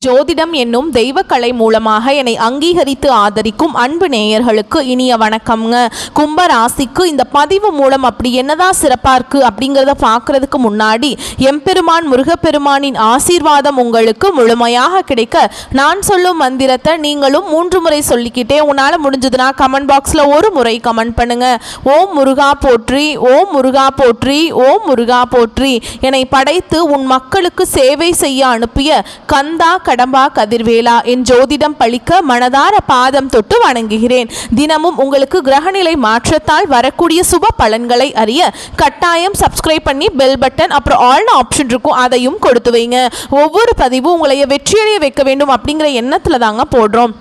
ஜோதிடம் என்னும் தெய்வக்கலை மூலமாக என்னை அங்கீகரித்து ஆதரிக்கும் அன்பு நேயர்களுக்கு இனிய வணக்கம்ங்க. கும்ப ராசிக்கு இந்த பதிவு மூலம் அப்படி என்னதான் சிறப்பாக இருக்குது அப்படிங்கிறத பார்க்கறதுக்கு முன்னாடி எம்பெருமான் முருகப்பெருமானின் ஆசீர்வாதம் உங்களுக்கு முழுமையாக கிடைக்க நான் சொல்லும் மந்திரத்தை நீங்களும் 3 முறை சொல்லிக்கிட்டே உன்னால் முடிஞ்சதுன்னா கமெண்ட் பாக்ஸில் ஒரு முறை கமெண்ட் பண்ணுங்க. ஓம் முருகா போற்றி, ஓம் முருகா போற்றி, ஓம் முருகா போற்றி. என்னை படைத்து உன் மக்களுக்கு சேவை செய்ய அனுப்பிய கந்தா கடம்பா கதிர்வேலா என் ஜோதிடம் பழிக்க மனதார பாதம் தொட்டு வணங்குகிறேன். தினமும் உங்களுக்கு கிரகநிலை மாற்றத்தால் வரக்கூடிய சுப பலன்களை அறிய கட்டாயம் சப்ஸ்கிரைப் பண்ணி பெல் பட்டன் அப்புறம் ஆல் ஆப்ஷன் இருக்கும், அதையும் கொடுத்து வைங்க. ஒவ்வொரு பதிவும் உங்களை வெற்றியடைய வைக்க வேண்டும் அப்படிங்கிற எண்ணத்தில் தாங்க போடுறோம்.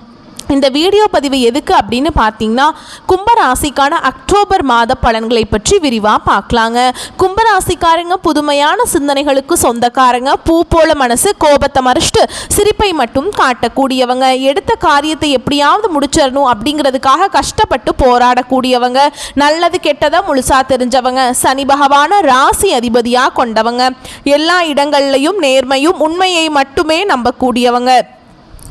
இந்த வீடியோ பதிவு எதுக்கு அப்படின்னு பார்த்தீங்கன்னா, கும்பராசிக்கான அக்டோபர் மாத பலன்களை பற்றி விரிவாக பார்க்கலாங்க. கும்பராசிக்காரங்க புதுமையான சிந்தனைகளுக்கு சொந்தக்காரங்க, பூ போல மனசு, கோபத்தை மறைச்சிட்டு சிரிப்பை மட்டும் காட்டக்கூடியவங்க, எடுத்த காரியத்தை எப்படியாவது முடிச்சிடணும் அப்படிங்கிறதுக்காக கஷ்டப்பட்டு போராடக்கூடியவங்க, நல்லது கெட்டதை முழுசா தெரிஞ்சவங்க, சனி பகவான ராசி அதிபதியாக கொண்டவங்க, எல்லா இடங்கள்லையும் நேர்மையும் உண்மையை மட்டுமே நம்பக்கூடியவங்க,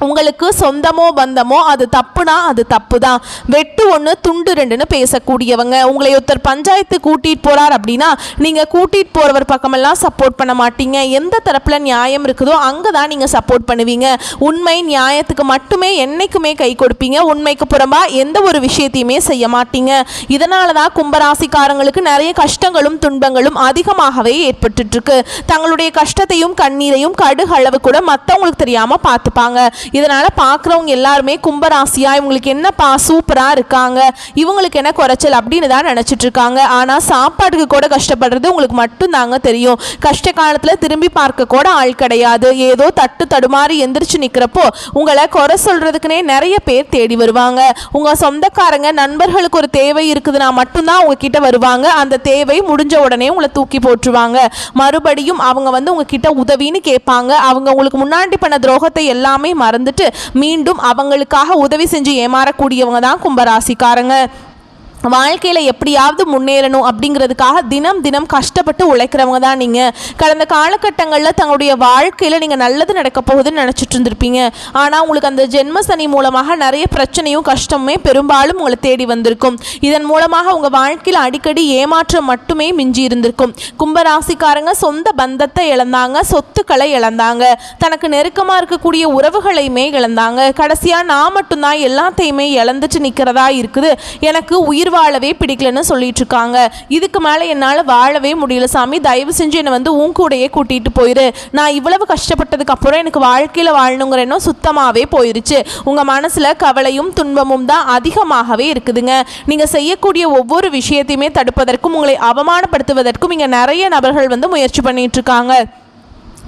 உங்களுக்கு சொந்தமோ பந்தமோ அது தப்புனா அது தப்பு தான், வெட்டு ஒன்று துண்டு ரெண்டுன்னு பேசக்கூடியவங்க, உங்களை ஒருத்தர் பஞ்சாயத்து கூட்டிகிட்டு போகிறார் அப்படின்னா நீங்கள் கூட்டிகிட்டு போகிறவர் பக்கமெல்லாம் சப்போர்ட் பண்ண மாட்டீங்க, எந்த தரப்பில் நியாயம் இருக்குதோ அங்கே தான் நீங்கள் சப்போர்ட் பண்ணுவீங்க, உண்மை நியாயத்துக்கு மட்டுமே என்றைக்குமே கை கொடுப்பீங்க, உண்மைக்கு புறம்பாக எந்த ஒரு விஷயத்தையுமே செய்ய மாட்டீங்க. இதனால தான் கும்பராசிக்காரங்களுக்கு நிறைய கஷ்டங்களும் துன்பங்களும் அதிகமாகவே ஏற்பட்டுருக்கு. தங்களுடைய கஷ்டத்தையும் கண்ணீரையும் கடுகளவு கூட மற்றவங்களுக்கு தெரியாமல் பார்த்துப்பாங்க. இதனால் பார்க்குறவங்க எல்லாருமே கும்பராசியா இவங்களுக்கு என்னப்பா சூப்பராக இருக்காங்க, இவங்களுக்கு என்ன குறைச்சல் அப்படின்னு தான் நினச்சிட்டு இருக்காங்க. ஆனால் சாப்பாட்டுக்கு கூட கஷ்டப்படுறது உங்களுக்கு மட்டும் தாங்க தெரியும். கஷ்ட காலத்தில் திரும்பி பார்க்க கூட ஆள் கிடையாது. ஏதோ தட்டு தடுமாறி எந்திரிச்சு நிற்கிறப்போ உங்களை குறை சொல்கிறதுக்குனே நிறைய பேர் தேடி வருவாங்க. உங்கள் சொந்தக்காரங்க நண்பர்களுக்கு ஒரு தேவை இருக்குதுன்னா மட்டும்தான் உங்ககிட்ட வருவாங்க. அந்த தேவை முடிஞ்ச உடனே உங்களை தூக்கி போட்டுருவாங்க. மறுபடியும் அவங்க உங்ககிட்ட உதவின்னு கேட்பாங்க. அவங்க உங்களுக்கு முன்னாடி பண்ண துரோகத்தை எல்லாமே மறந்துட்டு மீண்டும் அவங்களுக்காக உதவி செஞ்சு ஏமாறக்கூடியவங்க தான் கும்பராசிக்காரங்க. வாழ்க்கையில் எப்படியாவது முன்னேறணும் அப்படிங்கிறதுக்காக தினம் தினம் கஷ்டப்பட்டு உழைக்கிறவங்க தான் நீங்கள். கடந்த காலகட்டங்களில் தங்களுடைய வாழ்க்கையில் நீங்கள் நல்லது நடக்க போகுதுன்னு நினச்சிட்டு இருந்திருப்பீங்க. ஆனால் உங்களுக்கு அந்த ஜென்ம சனி மூலமாக நிறைய பிரச்சனையும் கஷ்டமுமே பெரும்பாலும் உங்களை தேடி வந்திருக்கும். இதன் மூலமாக உங்கள் வாழ்க்கையில் அடிக்கடி ஏமாற்றம் மட்டுமே மிஞ்சி இருந்திருக்கும். கும்பராசிக்காரங்க சொந்த பந்தத்தை இழந்தாங்க, சொத்துக்களை இழந்தாங்க, தனக்கு நெருக்கமாக இருக்கக்கூடிய உறவுகளையுமே இழந்தாங்க. கடைசியாக நான் மட்டும்தான் எல்லாத்தையுமே இழந்துட்டு நிற்கிறதா இருக்குது, எனக்கு உயிர் வாழவே பிடிக்கலன்னு சொல்லிட்டு இருக்காங்க. இதுக்கு மேலே என்னால் வாழவே முடியல சாமி, தயவு செஞ்சு என்னை உன் கூடையே கூட்டிகிட்டு போயிரு, நான் இவ்வளவு கஷ்டப்பட்டதுக்கு அப்புறம் எனக்கு வாழ்க்கையில் வாழணுங்கிற எண்ணம் சுத்தமாகவே போயிருச்சு. உங்கள் மனசில் கவலையும் துன்பமும் தான் அதிகமாகவே இருக்குதுங்க. நீங்கள் செய்யக்கூடிய ஒவ்வொரு விஷயத்தையுமே தடுப்பதற்கும் உங்களை அவமானப்படுத்துவதற்கும் இங்கே நிறைய நபர்கள் முயற்சி பண்ணிட்டு இருக்காங்க.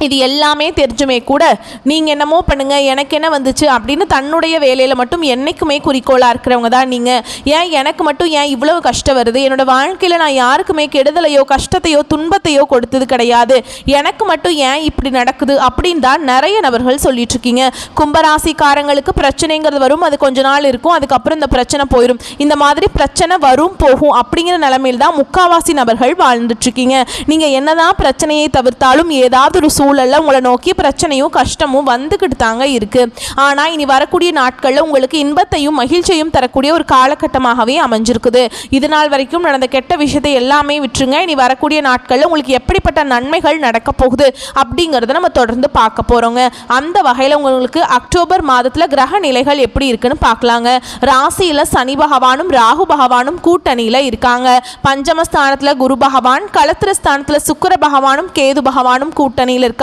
இது எல்லாமே தெரிஞ்சுமே கூட நீங்கள் என்னமோ பண்ணுங்கள், எனக்கு என்ன வந்துச்சு அப்படின்னு தன்னுடைய வேலையில் மட்டும் என்றைக்குமே குறிக்கோளாக இருக்கிறவங்க தான் நீங்கள். ஏன் எனக்கு மட்டும் ஏன் இவ்வளவு கஷ்டம் வருது, என்னோடய வாழ்க்கையில் நான் யாருக்குமே கெடுதலையோ கஷ்டத்தையோ துன்பத்தையோ கொடுத்தது கிடையாது, எனக்கு மட்டும் ஏன் இப்படி நடக்குது அப்படின்னு தான் நிறைய நபர்கள் சொல்லிட்டுருக்கீங்க. கும்பராசிக்காரங்களுக்கு பிரச்சனைங்கிறது வரும், அது கொஞ்ச நாள் இருக்கும், அதுக்கப்புறம் இந்த பிரச்சனை போயிடும். இந்த மாதிரி பிரச்சனை வரும் போகும் அப்படிங்கிற நிலைமையில் தான் முக்காவாசி நபர்கள் வாழ்ந்துட்டுருக்கீங்க. நீங்கள் என்னதான் பிரச்சனையை தவிர்த்தாலும் ஏதாவது ஒரு சூழல்ல உங்களை நோக்கி பிரச்சனையும் கஷ்டமும் வந்துக்கிட்டு தாங்க இருக்கு. ஆனால் இனி வரக்கூடிய நாட்களில் உங்களுக்கு இன்பத்தையும் மகிழ்ச்சியும் தரக்கூடிய ஒரு காலகட்டமாகவே அமைஞ்சிருக்குது. இது நாள் வரைக்கும் நடந்த கெட்ட விஷயத்தை எல்லாமே விட்டுருங்க. இனி வரக்கூடிய நாட்களில் உங்களுக்கு எப்படிப்பட்ட நன்மைகள் நடக்க போகுது அப்படிங்கிறத நம்ம தொடர்ந்து பார்க்க போகிறோங்க. அந்த வகையில் உங்களுக்கு அக்டோபர் மாதத்தில் கிரக நிலைகள் எப்படி இருக்குன்னு பார்க்கலாங்க. ராசியில் சனி பகவானும் ராகு பகவானும் கூட்டணியில் இருக்காங்க. பஞ்சமஸ்தானத்தில் குரு பகவான், களத்திரஸ்தானத்தில் சுக்கிர பகவானும் கேது பகவானும் கூட்டணியில் இருக்காங்க.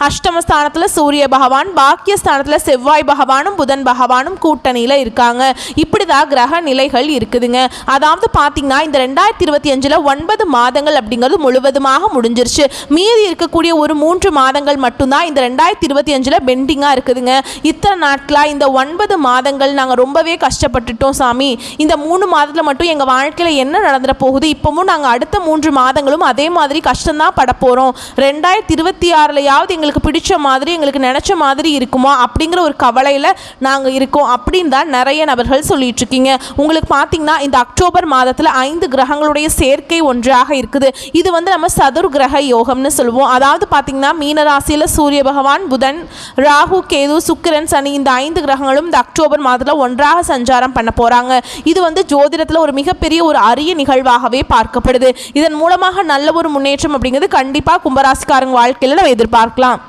அஷ்டமஸ்தானத்துல சூரிய பகவான், பாக்கியஸ்தானத்துல செவ்வாய் பகவானும் புதன் பகவானும் கூட்டணியில இருக்காங்க. இப்படிதான் கிரக நிலைகள் இருக்குதுங்க. அதாவது பாத்தீங்கன்னா இந்த 2025 9 மாதங்கள் அப்படிங்கிறது முழுவதுமாக முடிஞ்சிருச்சு. மீதி இருக்கக்கூடிய ஒரு 3 மாதங்கள் மட்டும்தான் இந்த 2025 பெண்டிங்கா இருக்குதுங்க. இத்தனை நாட்களா இந்த 9 மாதங்கள் நாங்க ரொம்பவே கஷ்டப்பட்டுட்டோம் சாமி, இந்த 3 மாதத்துல மட்டும் எங்க வாழ்க்கையில என்ன நடந்துட போகுது, இப்பவும் நாங்க அடுத்த 3 மாதங்களும் அதே மாதிரி கஷ்டம்தான் பட போறோம், 2026 யாரையாவது எங்களுக்கு பிடிச்ச மாதிரி எங்களுக்கு நினச்ச மாதிரி இருக்குமா அப்படிங்கிற ஒரு கவலையில் நாங்கள் இருக்கோம் அப்படின்னு தான் நிறைய நபர்கள் சொல்லிட்டு இருக்கீங்க. உங்களுக்கு பார்த்தீங்கன்னா இந்த அக்டோபர் மாதத்தில் 5 கிரகங்களுடைய சேர்க்கை ஒன்றாக இருக்குது. இது வந்து நம்ம சதுர் கிரக யோகம்னு சொல்லுவோம். அதாவது பார்த்தீங்கன்னா மீனராசியில் சூரிய பகவான், புதன், ராகு, கேது, சுக்கிரன், சனி இந்த 5 கிரகங்களும் இந்த அக்டோபர் மாதத்தில் ஒன்றாக சஞ்சாரம் பண்ண போகிறாங்க. இது வந்து ஜோதிடத்தில் ஒரு மிகப்பெரிய ஒரு அரிய நிகழ்வாகவே பார்க்கப்படுது. இதன் மூலமாக நல்ல ஒரு முன்னேற்றம் அப்படிங்கிறது கண்டிப்பாக கும்பராசிக்காரங்க வாழ்க்கையில் நம்ம எதிர்பார்க்கலாம்.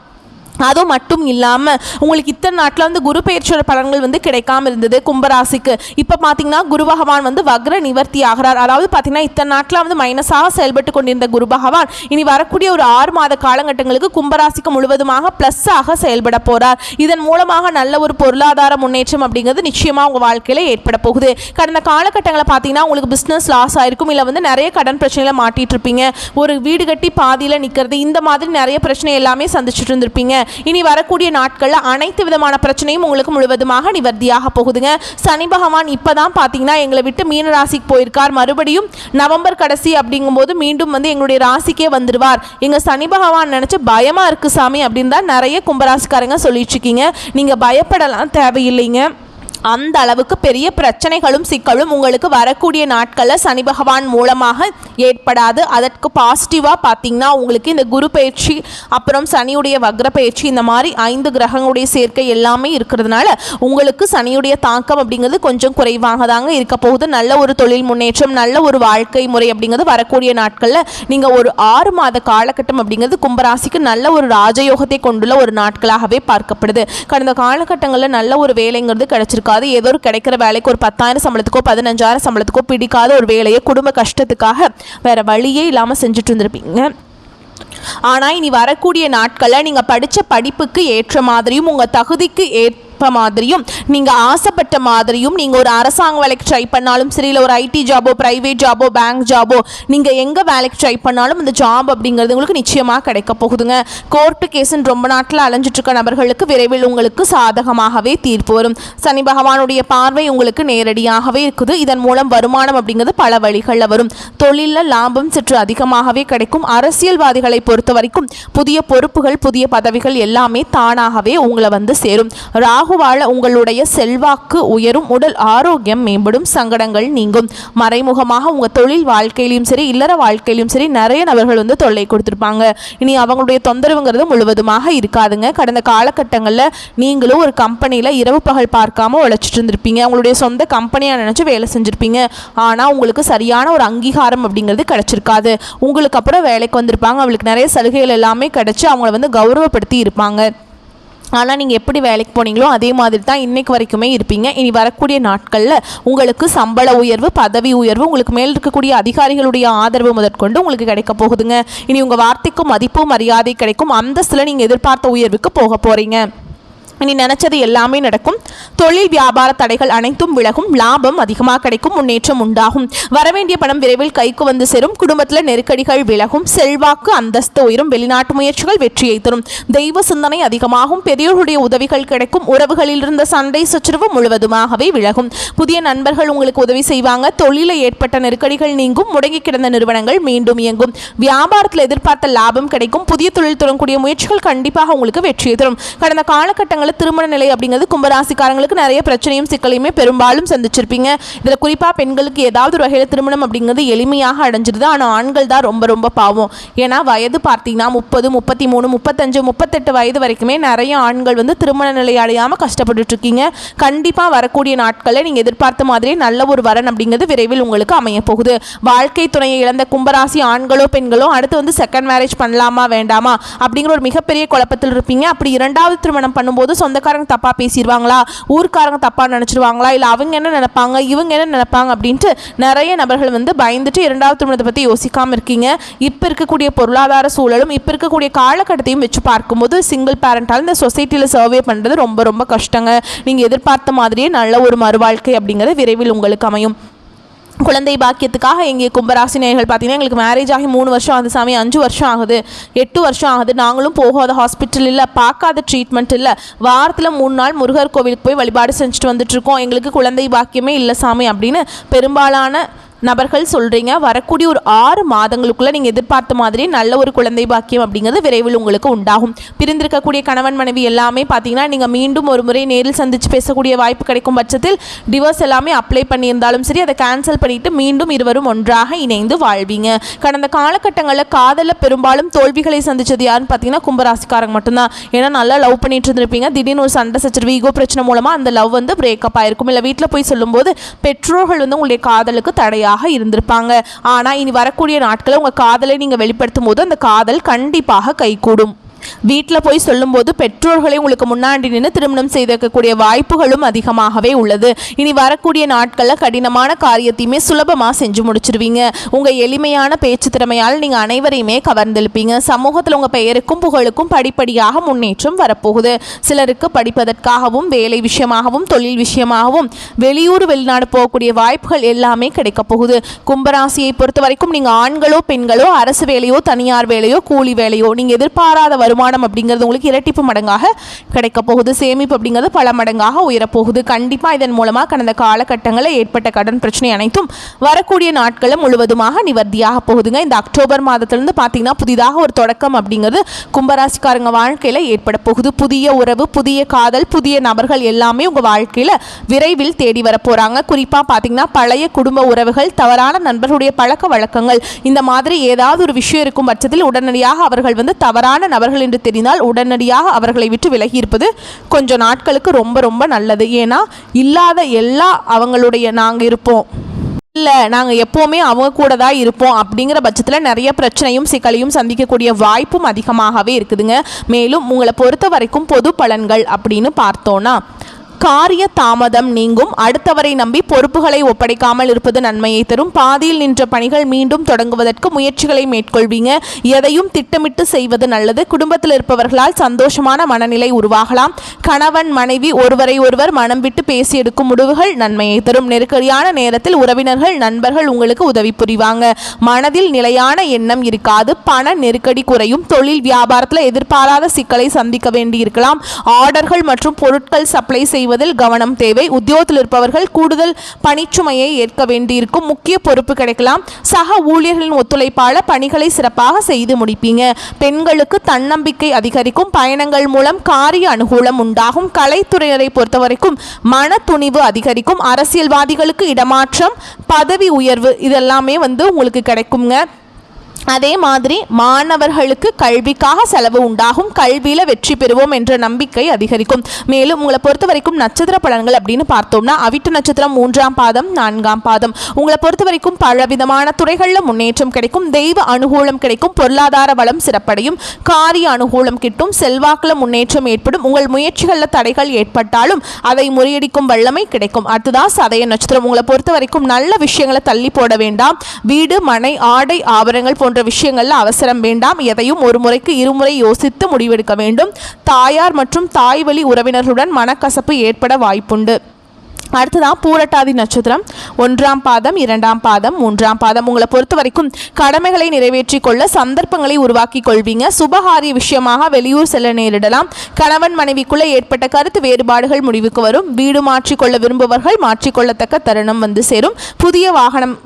அதுவும் மட்டும் இல்லாமல் உங்களுக்கு இத்தனை நாட்டில் வந்து குரு பெயர்ச்சியோட பலன்கள் வந்து கிடைக்காம இருந்தது கும்பராசிக்கு. இப்போ பார்த்தீங்கன்னா குரு பகவான் வந்து வக்ர நிவர்த்தி ஆகிறார். அதாவது பார்த்தீங்கன்னா இத்தனை நாட்டில் வந்து மைனஸாக செயல்பட்டு கொண்டிருந்த குரு பகவான் இனி வரக்கூடிய ஒரு 6 மாத காலகட்டங்களுக்கு கும்பராசிக்கு முழுவதுமாக ப்ளஸ்ஸாக செயல்பட போகிறார். இதன் மூலமாக நல்ல ஒரு பொருளாதார முன்னேற்றம் அப்படிங்கிறது நிச்சயமாக உங்கள் வாழ்க்கையில் ஏற்பட போகுது. கடந்த காலகட்டங்களில் பார்த்தீங்கன்னா உங்களுக்கு பிஸ்னஸ் லாஸ் ஆயிருக்கும், இல்லை வந்து நிறைய கடன் பிரச்சனையில் மாட்டிட்டு இருப்பீங்க, ஒரு வீடு கட்டி பாதியில் நிற்கிறது, இந்த மாதிரி நிறைய பிரச்சனை எல்லாமே சந்திச்சுட்டு இருந்திருப்பீங்க. இனி வரக்கூடிய நாட்களில் அனைத்து விதமான பிரச்சனையும் உங்களுக்கு முழுவதுமாக நிவர்த்தியாக போகுதுங்க. சனி பகவான் இப்போதான் பார்த்தீங்கன்னா எங்களை விட்டு மீன ராசிக்கு போயிருக்கார். மறுபடியும் நவம்பர் கடைசி அப்படிங்கும்போது மீண்டும் வந்து எங்களுடைய ராசிக்கே வந்துடுவார். எங்கள் சனி பகவான் நினச்சி பயமாக இருக்குது சாமி அப்படின்னு தான் நிறைய கும்பராசிக்காரங்க சொல்லிட்டு இருக்கீங்க. நீங்கள் பயப்படலாம் தேவையில்லைங்க. அந்த அளவுக்கு பெரிய பிரச்சனைகளும் சிக்கலும் உங்களுக்கு வரக்கூடிய நாட்களில் சனி பகவான் மூலமாக ஏற்படாது. அதற்கு பாசிட்டிவாக பார்த்தீங்கன்னா உங்களுக்கு இந்த குரு பயிற்சி, அப்புறம் சனியுடைய வக்ர பயிற்சி, இந்த மாதிரி 5 கிரகங்களுடைய சேர்க்கை எல்லாமே இருக்கிறதுனால உங்களுக்கு சனியுடைய தாக்கம் அப்படிங்கிறது கொஞ்சம் குறைவாக தாங்க இருக்க போகுது. நல்ல ஒரு தொழில் முன்னேற்றம், நல்ல ஒரு வாழ்க்கை முறை அப்படிங்கிறது வரக்கூடிய நாட்களில் நீங்கள் ஒரு 6 மாத காலகட்டம் அப்படிங்கிறது கும்பராசிக்கு நல்ல ஒரு ராஜயோகத்தை கொண்டுள்ள ஒரு நாட்களாகவே பார்க்கப்படுது. கடந்த காலகட்டங்களில் நல்ல ஒரு வேலைங்கிறது கிடைச்சிருக்கு. ஏதோ ஒரு கிடைக்கிற வேலைக்கு ஒரு 10,000 சம்பளத்துக்கோ 15,000 சம்பளத்துக்கோ பிடிக்காத ஒரு வேலையை குடும்ப கஷ்டத்துக்காக வேற வழியே இல்லாமல் செஞ்சுட்டு இருந்திருப்பீங்க. ஆனால் இனி வரக்கூடிய நாட்களில் நீங்கள் படித்த படிப்புக்கு ஏற்ற மாதிரியும் உங்கள் தகுதிக்கு மாதிரியும் நீங்கள் ஆசைப்பட்ட மாதிரியும் நீங்கள் ஒரு அரசாங்க வேலைக்கு ட்ரை பண்ணாலும் சரி, இல்லை ஒரு ஐடி ஜாபோ, பிரைவேட் ஜாபோ, பேங்க் ஜாபோ, நீங்கள் எங்கே வேலைக்கு ட்ரை பண்ணாலும் இந்த ஜாப் அப்படிங்கிறது உங்களுக்கு நிச்சயமாக கிடைக்க போகுதுங்க. கோர்ட்டு கேஸுன்னு ரொம்ப நாட்டில் அலைஞ்சிட்ருக்க நபர்களுக்கு விரைவில் உங்களுக்கு சாதகமாகவே தீர்ப்பு வரும். சனி பகவானுடைய பார்வை உங்களுக்கு நேரடியாகவே இருக்குது. இதன் மூலம் வருமானம் அப்படிங்கிறது பல வழிகளில் வரும். தொழிலில் லாபம் சற்று அதிகமாகவே கிடைக்கும். அரசியல்வாதிகளை பொறுத்த வரைக்கும் புதிய பொறுப்புகள், புதிய பதவிகள் எல்லாமே தானாகவே உங்களை வந்து சேரும். ராகுவால உங்களுடைய செல்வாக்கு உயரும், உடல் ஆரோக்கியம் மேம்படும், சங்கடங்கள் நீங்கும். மறைமுகமாக உங்கள் தொழில் வாழ்க்கையிலும் சரி, இல்லற வாழ்க்கையிலும் சரி நிறைய நபர்கள் வந்து தொல்லை கொடுத்துருப்பாங்க. இனி அவங்களுடைய தொந்தரவுங்கிறது முழுவதுமாக இருக்காதுங்க. கடந்த காலகட்டங்களில் நீங்களும் ஒரு கம்பெனியில் இரவு பகல் பார்க்காம உழைச்சிட்டு இருந்திருப்பீங்க. உங்களுடைய சொந்த கம்பெனியாக நினச்சி வேலை செஞ்சுருப்பீங்க. ஆனால் உங்களுக்கு சரியான ஒரு அங்கீகாரம் அப்படிங்கிறது கிடச்சிருக்காது. உங்களுக்கு அப்புறம் வேலைக்கு வந்திருப்பாங்க, அவங்களுக்கு நிறைய சலுகைகள் எல்லாமே கிடச்சி அவங்கள வந்து கௌரவப்படுத்தி இருப்பாங்க. ஆனால் நீங்கள் எப்படி வேலைக்கு போனீங்களோ அதே மாதிரி தான் இன்றைக்கு வரைக்குமே இருப்பீங்க. இனி வரக்கூடிய நாட்களில் உங்களுக்கு சம்பள உயர்வு, பதவி உயர்வு, உங்களுக்கு மேல் இருக்கக்கூடிய அதிகாரிகளுடைய ஆதரவு முதற்கொண்டு உங்களுக்கு கிடைக்க போகுதுங்க. இனி உங்கள் வார்த்தைக்கும் மதிப்பு மரியாதை கிடைக்கும். அந்தஸ்தில் நீங்கள் எதிர்பார்த்த உயர்வுக்கு போக போகிறீங்க. இனி நினச்சது எல்லாமே நடக்கும். தொழில் வியாபார தடைகள் அனைத்தும் விலகும். லாபம் அதிகமாக கிடைக்கும். முன்னேற்றம் உண்டாகும். வரவேண்டிய பணம் விரைவில் கைக்கு வந்து சேரும். குடும்பத்தில் நெருக்கடிகள் விலகும். செல்வாக்கு அந்தஸ்து உயரும். வெளிநாட்டு முயற்சிகள் வெற்றியை தரும். தெய்வ சிந்தனை அதிகமாகும். பெரியோருடைய உதவிகள் கிடைக்கும். உறவுகளில் இருந்த சண்டை சச்சரவு முழுவதுமாகவே விலகும். புதிய நண்பர்கள் உங்களுக்கு உதவி செய்வாங்க. தொழிலில் ஏற்பட்ட நெருக்கடிகள் நீங்கும். முடங்கி கிடந்த நிறுவனங்கள் மீண்டும் இயங்கும். வியாபாரத்தில் எதிர்பார்த்த லாபம் கிடைக்கும். புதிய தொழில் தொடங்கக்கூடிய முயற்சிகள் கண்டிப்பாக உங்களுக்கு வெற்றியை தரும். கடந்த காலகட்டங்களில் திருமண நிலை அப்படிங்கிறது கும்பராசிக்காரங்களுக்கு நிறைய பிரச்சனையும் சிக்கலையுமே பெரும்பாலும் சந்திச்சிருப்பீங்க. இதில் குறிப்பாக பெண்களுக்கு ஏதாவது ஒரு வகையில் திருமணம் அப்படிங்கிறது எளிமையாக அடைஞ்சிருது. ஆனால் ஆண்கள் தான் ரொம்ப ரொம்ப பாவம். ஏன்னா வயது பார்த்தீங்கன்னா 30, 33, 35, 38 வயது வரைக்குமே நிறைய ஆண்கள் வந்து திருமண நிலை அடையாமல் கஷ்டப்பட்டு இருக்கீங்க. கண்டிப்பாக வரக்கூடிய நாட்களில் நீங்கள் எதிர்பார்த்த மாதிரி நல்ல ஒரு வரன் அப்படிங்கிறது விரைவில் உங்களுக்கு அமைய போகுது. வாழ்க்கை துணையை இழந்த கும்பராசி ஆண்களோ பெண்களோ அடுத்து வந்து செகண்ட் மேரேஜ் பண்ணலாமா வேண்டாமா அப்படிங்கிற ஒரு மிகப்பெரிய குழப்பத்தில் இருப்பீங்க. அப்படி 2வது திருமணம் பண்ணும்போது சொந்தக்காரங்க தப்பாக பேசிடுவாங்களா, ஊர்க்காரங்க தப்பாக நினச்சிடுவாங்களா, இல்லை அவங்க என்ன நினைப்பாங்க, இவங்க என்ன நினைப்பாங்க அப்படின்ட்டு நிறைய நபர்கள் வந்து பயந்துட்டு 2வது திருமணத்தை பற்றி யோசிக்காமல் இருக்கீங்க. இப்போ இருக்கக்கூடிய பொருளாதார சூழலும் இப்போ இருக்கக்கூடிய காலகட்டத்தையும் வச்சு பார்க்கும்போது சிங்கிள் பேரண்டால் இந்த சொசைட்டியில் சர்வே பண்ணுறது ரொம்ப ரொம்ப கஷ்டங்க. நீங்கள் எதிர்பார்த்த மாதிரியே நல்ல ஒரு மறுவாழ்க்கை அப்படிங்கிறது விரைவில் உங்களுக்கு அமையும். குழந்தை பாக்கியத்துக்காக எங்கே கும்பராசி நேயர்கள் பார்த்தீங்கன்னா எங்களுக்கு மேரேஜ் ஆகி 3 வருஷம் ஆகுது சாமி, 5 வருஷம் ஆகுது, 8 வருஷம் ஆகுது, நாங்களும் போகாத ஹாஸ்பிட்டல் இல்லை, பார்க்காத ட்ரீட்மெண்ட் இல்லை, வாரத்தில் 3 நாள் முருகர் கோவிலுக்கு போய் வழிபாடு செஞ்சுட்டு வந்துட்டுருக்கோம், எங்களுக்கு குழந்தை பாக்கியமே இல்லை சாமி அப்படின்னு பெரும்பாலான நபர்கள் சொல்கிறீங்க. வரக்கூடிய ஒரு 6 மாதங்களுக்குள்ளே நீங்கள் எதிர்பார்த்த மாதிரி நல்ல ஒரு குழந்தை பாக்கியம் அப்படிங்கிறது விரைவில் உங்களுக்கு உண்டாகும். பிரிந்திருக்கக்கூடிய கணவன் மனைவி எல்லாமே பார்த்தீங்கன்னா நீங்கள் மீண்டும் ஒரு முறை நேரில் சந்தித்து பேசக்கூடிய வாய்ப்பு கிடைக்கும் பட்சத்தில் டிவோர்ஸ் எல்லாமே அப்ளை பண்ணியிருந்தாலும் சரி அதை கேன்சல் பண்ணிவிட்டு மீண்டும் இருவரும் ஒன்றாக இணைந்து வாழ்வீங்க. கடந்த காலகட்டங்களில் காதலில் பெரும்பாலும் தோல்விகளை சந்தித்தது யாருன்னு பார்த்தீங்கன்னா கும்பராசிக்காரங்க மட்டும்தான். ஏன்னா நல்லா லவ் பண்ணிட்டு இருந்திருப்பீங்க. திடீர்னு ஒரு சண்டை சச்சரவு ஈகோ பிரச்சனை மூலமாக அந்த லவ் வந்து பிரேக்கப் ஆயிருக்கும். இல்லை வீட்டில் போய் சொல்லும்போது பெற்றோர்கள் வந்து உங்களுடைய காதலுக்கு தடையாக இருந்திருப்பாங்க. ஆனால் இனி வரக்கூடிய நாட்களில் உங்கள் காதலை நீங்கள் வெளிப்படுத்தும் போது அந்த காதல் கண்டிப்பாக கைகூடும். வீட்டில் போய் சொல்லும்போது பெற்றோர்களை உங்களுக்கு முன்னாடி நின்று திருமணம் செய்து வைக்கக்கூடிய வாய்ப்புகளும் அதிகமாகவே உள்ளது. இனி வரக்கூடிய நாட்களில் கடினமான காரியத்தையுமே சுலபமாக செஞ்சு முடிச்சிருவீங்க. உங்கள் எளிமையான பேச்சு திறமையால் நீங்கள் அனைவரையுமே கவர்ந்தெழுப்பீங்க. சமூகத்தில் உங்கள் பெயருக்கும் புகழுக்கும் படிப்படியாக முன்னேற்றம் வரப்போகுது. சிலருக்கு படிப்பதற்காகவும் வேலை விஷயமாகவும் தொழில் விஷயமாகவும் வெளியூர் வெளிநாடு போகக்கூடிய வாய்ப்புகள் எல்லாமே கிடைக்க போகுது. கும்பராசியை பொறுத்த வரைக்கும் நீங்கள் ஆண்களோ பெண்களோ அரசு வேலையோ தனியார் வேலையோ கூலி வேலையோ நீங்கள் எதிர்பாராத வருமானம் அப்படிங்கிறது உங்களுக்கு இரட்டிப்பு மடங்காக கிடைக்க போகுது. சேமிப்பு அப்படிங்கிறது பல மடங்காக உயரப்போகுது. கண்டிப்பாக இதன் மூலமாக கடந்த காலகட்டங்களில் ஏற்பட்ட கடன் பிரச்சனை அனைத்தும் வரக்கூடிய நாட்களில் முழுவதுமாக நிவர்த்தியாக போகுதுங்க. இந்த அக்டோபர் மாதத்திலிருந்து பார்த்தீங்கன்னா புதிதாக ஒரு தொடக்கம் அப்படிங்கிறது கும்பராசிக்காரங்க வாழ்க்கையில் ஏற்பட போகுது. புதிய உறவு, புதிய காதல், புதிய நபர்கள் எல்லாமே உங்கள் வாழ்க்கையில் விரைவில் தேடி வர போகிறாங்க. குறிப்பாக பார்த்தீங்கன்னா பழைய குடும்ப உறவுகள், தவறான நண்பர்களுடைய பழக்க வழக்கங்கள், இந்த மாதிரி ஏதாவது ஒரு விஷயம் இருக்கும் பட்சத்தில் உடனடியாக அவர்கள் வந்து தவறான நபர்கள் என்று தெரிந்தால் உடனடியாக அவர்களை விட்டு விலகி இருப்பது கொஞ்சம் நாட்களுக்கு ரொம்ப ரொம்ப நல்லது. ஏன்னா இல்லாத எல்லா அவங்களுடைய நாங்கள் இருப்போம் இல்லை நாங்கள் எப்போவுமே அவங்க கூட தான் இருப்போம் அப்படிங்கிற பட்சத்தில் நிறைய பிரச்சனையும் சிக்கலையும் சந்திக்கக்கூடிய வாய்ப்பும் அதிகமாகவே இருக்குதுங்க. மேலும் உங்களை பொறுத்த வரைக்கும் பொது பலன்கள் அப்படின்னு பார்த்தோன்னா காரிய தாமதம் நீங்கும். அடுத்தவரை நம்பி பொறுப்புகளை ஒப்படைக்காமல் இருப்பது நன்மையை தரும். பாதியில் நின்ற பணிகள் மீண்டும் தொடங்குவதற்கு முயற்சிகளை மேற்கொள்வீங்க. எதையும் திட்டமிட்டு செய்வது நல்லது. குடும்பத்தில் இருப்பவர்களால் சந்தோஷமான மனநிலை உருவாகலாம். கணவன் மனைவி ஒருவரை ஒருவர் மனம் விட்டு பேசி எடுக்கும் முடிவுகள் நன்மையை தரும். நெருக்கடியான நேரத்தில் உறவினர்கள் நண்பர்கள் உங்களுக்கு உதவி புரிவாங்க. மனதில் நிலையான எண்ணம் இருக்காது. பண நெருக்கடி குறையும். தொழில் வியாபாரத்தில் எதிர்பாராத சிக்கலை சந்திக்க வேண்டியிருக்கலாம். ஆர்டர்கள் மற்றும் பொருட்கள் சப்ளை செய்வதில் கவனம் தேவை. உத்தியோகத்தில் இருப்பவர்கள் கூடுதல் பணிச்சுமையை ஏற்க வேண்டியிருக்கும். முக்கிய பொறுப்பு கிடைக்கலாம். சக ஊழியர்களின் ஒத்துழைப்பால பணிகளை சிறப்பாக செய்து முடிப்பீங்க. பெண்களுக்கு தன்னம்பிக்கை அதிகரிக்கும். பயணங்கள் மூலம் காரிய அனுகூலம் உண்டாகும். கலைத்துறையினரை பொறுத்தவரைக்கும் மன துணிவு அதிகரிக்கும். அரசியல்வாதிகளுக்கு இடமாற்றம், பதவி உயர்வு இதெல்லாமே வந்து உங்களுக்கு கிடைக்குங்க. அதே மாதிரி மாணவர்களுக்கு கல்விக்காக செலவு உண்டாகும். கல்வியில் வெற்றி பெறுவோம் என்ற நம்பிக்கை அதிகரிக்கும். மேலும் உங்களை பொறுத்த வரைக்கும் நட்சத்திர பலன்கள் அப்படின்னு பார்த்தோம்னா அவிட்ட நட்சத்திரம் 3ஆம் பாதம் 4ஆம் பாதம். உங்களை பொறுத்த வரைக்கும் பலவிதமான துறைகளில் முன்னேற்றம் கிடைக்கும். தெய்வ அனுகூலம் கிடைக்கும். பொருளாதார வளம் சிறப்படையும். காரிய அனுகூலம் கிட்டும். செல்வாக்கில் முன்னேற்றம் ஏற்படும். உங்கள் முயற்சிகளில் தடைகள் ஏற்பட்டாலும் அதை முறியடிக்கும் வல்லமை கிடைக்கும். அடுத்ததான் சதய நட்சத்திரம். உங்களை பொறுத்த வரைக்கும் நல்ல விஷயங்களை தள்ளி போட வேண்டாம். வீடு, மனை, ஆடை, ஆபரணங்கள் போன்ற விஷயங்கள்ல அவசரம் வேண்டாம். எதையும் ஒரு முறைக்கு இருமுறை யோசித்து முடிவெடுக்க வேண்டும். தாயார் மற்றும் தாய் வழி உறவினர்களுடன் மனக்கசப்பு ஏற்பட வாய்ப்புண்டு. அடுத்ததான் பூரட்டாதி நட்சத்திரம் 1ஆம் பாதம் 2ஆம் பாதம் 3ஆம் பாதம். உங்களை பொறுத்த வரைக்கும் கடமைகளை நிறைவேற்றி கொள்ள சந்தர்ப்பங்களை உருவாக்கி கொள்வீங்க. சுபகாரிய விஷயமாக வெளியூர் செல்ல நேரிடலாம். கணவன் மனைவிக்குள்ள ஏற்பட்ட கருத்து வேறுபாடுகள் முடிவுக்கு வரும். வீடு மாற்றிக்கொள்ள விரும்புபவர்கள் மாற்றிக்கொள்ளத்தக்க தருணம் வந்து சேரும். புதிய வாகனம்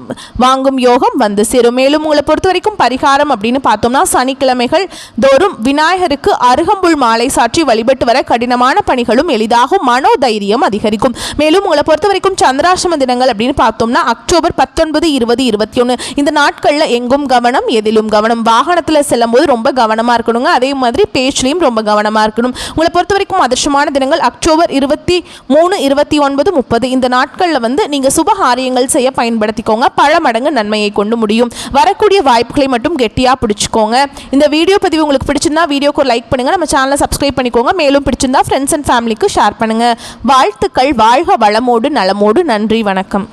வாங்கும் யோகம் வந்து சேரும். மேலும் உங்களை பொறுத்த வரைக்கும் பரிகாரம் அப்படின்னு பார்த்தோம்னா சனிக்கிழமைகள் தோறும் விநாயகருக்கு அருகம்புல் மாலை சாற்றி வழிபட்டு வர கடினமான பணிகளும் எளிதாகும். மனோதைரியம் அதிகரிக்கும். மேலும் உங்களை பொறுத்த வரைக்கும் சந்திராஷ்டம தினங்கள் அப்படின்னு பார்த்தோம்னா அக்டோபர் 19, 20, 21 இந்த நாட்களில் எங்கும் கவனம், எதிலும் கவனம். வாகனத்தில் செல்லும் போது ரொம்ப கவனமாக இருக்கணுங்க. அதே மாதிரி பேச்சிலையும் ரொம்ப கவனமாக இருக்கணும். உங்களை பொறுத்த வரைக்கும் அதிர்ஷ்டமான தினங்கள் அக்டோபர் 23, 29, 30 இந்த நாட்களில் வந்து நீங்கள் சுபகாரியங்கள் செய்ய பயன்படுத்திக்கோங்க. பல மடங்கு நன்மையை கொண்டு முடியும். வரக்கூடிய வாய்ப்புகளை மட்டும் கெட்டியாக பிடிச்சிக்கோங்க. இந்த வீடியோ பதிவு உங்களுக்கு பிடிச்சிருந்தா வீடியோக்கு ஒரு லைக் பண்ணுங்கள். நம்ம சேனலை சப்ஸ்கிரைப் பண்ணிக்கோங்க. மேலும் பிடிச்சிருந்தா ஃப்ரெண்ட்ஸ் அண்ட் ஃபேமிலிக்கு ஷேர் பண்ணுங்கள். வாழ்த்துக்கள். வாழ்க வளமோடு நலமோடு. நன்றி, வணக்கம்.